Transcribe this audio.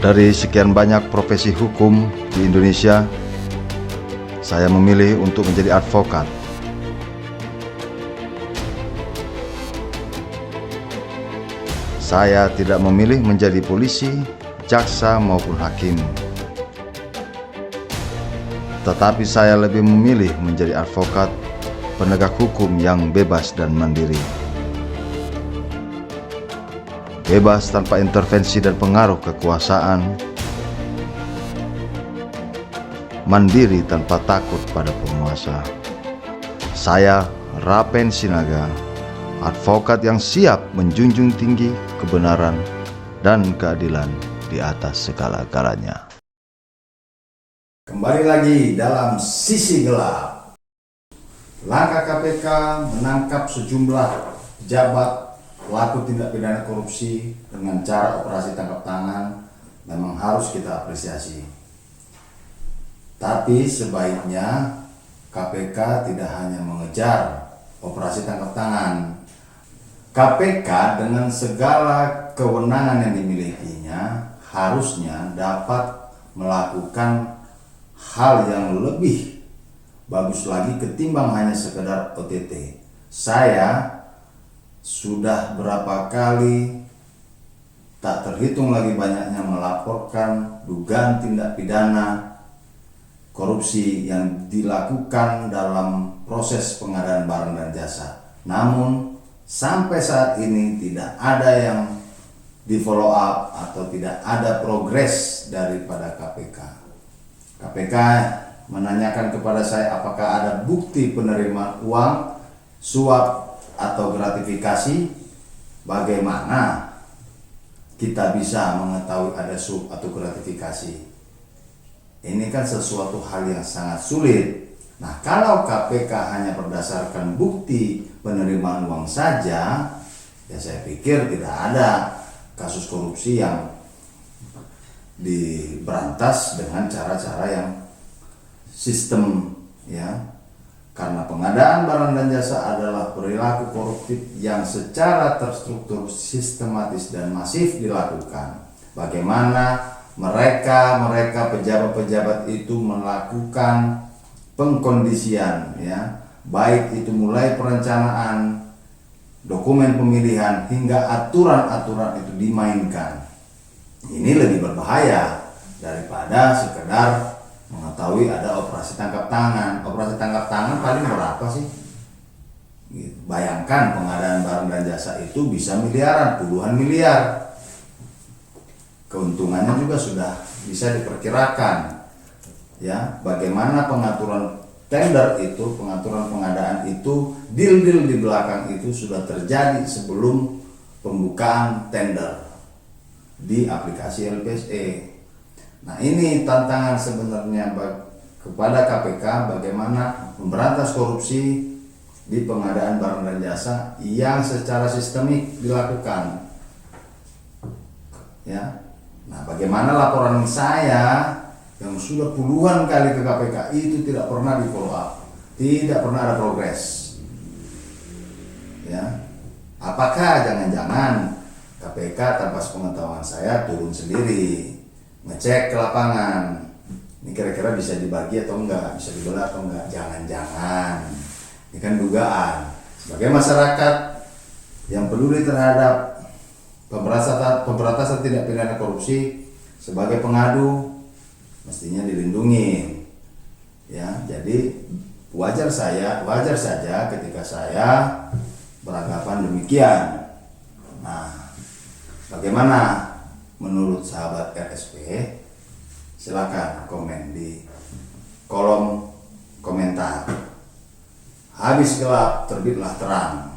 Dari sekian banyak profesi hukum di Indonesia, saya memilih untuk menjadi advokat. Saya tidak memilih menjadi polisi, jaksa maupun hakim. Tetapi saya lebih memilih menjadi advokat, penegak hukum yang bebas dan mandiri. Bebas tanpa intervensi dan pengaruh kekuasaan, mandiri tanpa takut pada penguasa. Saya, Rapen Sinaga, advokat yang siap menjunjung tinggi kebenaran dan keadilan di atas segala-galanya. Kembali lagi dalam Sisi Gelap. Langkah KPK menangkap sejumlah pejabat pelaku tindak pidana korupsi dengan cara operasi tangkap tangan memang harus kita apresiasi. Tapi sebaiknya KPK tidak hanya mengejar operasi tangkap tangan. KPK dengan segala kewenangan yang dimilikinya harusnya dapat melakukan hal yang lebih bagus lagi ketimbang hanya sekedar OTT. Saya sudah berapa kali, tak terhitung lagi banyaknya, melaporkan dugaan tindak pidana korupsi yang dilakukan dalam proses pengadaan barang dan jasa. Namun sampai saat ini tidak ada yang di follow up atau tidak ada progres daripada KPK. KPK menanyakan kepada saya apakah ada bukti penerimaan uang, suap atau gratifikasi. Bagaimana kita bisa mengetahui ada suap atau gratifikasi? Ini kan sesuatu hal yang sangat sulit. Nah, kalau KPK hanya berdasarkan bukti penerimaan uang saja, ya saya pikir tidak ada kasus korupsi yang diberantas dengan cara-cara yang sistem, ya. Karena pengadaan barang dan jasa adalah perilaku koruptif yang secara terstruktur, sistematis dan masif dilakukan. Bagaimana mereka pejabat-pejabat itu melakukan pengkondisian, ya, baik itu mulai perencanaan, dokumen pemilihan hingga aturan-aturan itu dimainkan. Ini lebih berbahaya daripada sekedar mengetahui ada operasi tangkap tangan. Operasi tangkap tangan paling berapa sih? Bayangkan pengadaan barang dan jasa itu bisa miliaran, puluhan miliar. Keuntungannya juga sudah bisa diperkirakan. Ya, bagaimana pengaturan tender itu, pengaturan pengadaan itu, deal-deal di belakang itu sudah terjadi sebelum pembukaan tender di aplikasi LPSE. Nah, ini tantangan sebenarnya kepada KPK bagaimana memberantas korupsi di pengadaan barang dan jasa yang secara sistemik dilakukan. Ya. Nah, bagaimana laporan saya yang sudah puluhan kali ke KPK itu tidak pernah di follow up, tidak pernah ada progres. Ya. Apakah jangan-jangan KPK tanpa sepengetahuan saya turun sendiri, ngecek ke lapangan, ini kira-kira bisa dibagi atau enggak, bisa dibelah atau enggak? Jangan-jangan ini kan dugaan. Sebagai masyarakat yang peduli terhadap pemberantasan tindak pidana korupsi, sebagai pengadu mestinya dilindungi, ya. Jadi wajar saja ketika saya beranggapan demikian. Nah, bagaimana menurut sahabat RSP? Silakan komen di kolom komentar. Habis gelap terbitlah terang.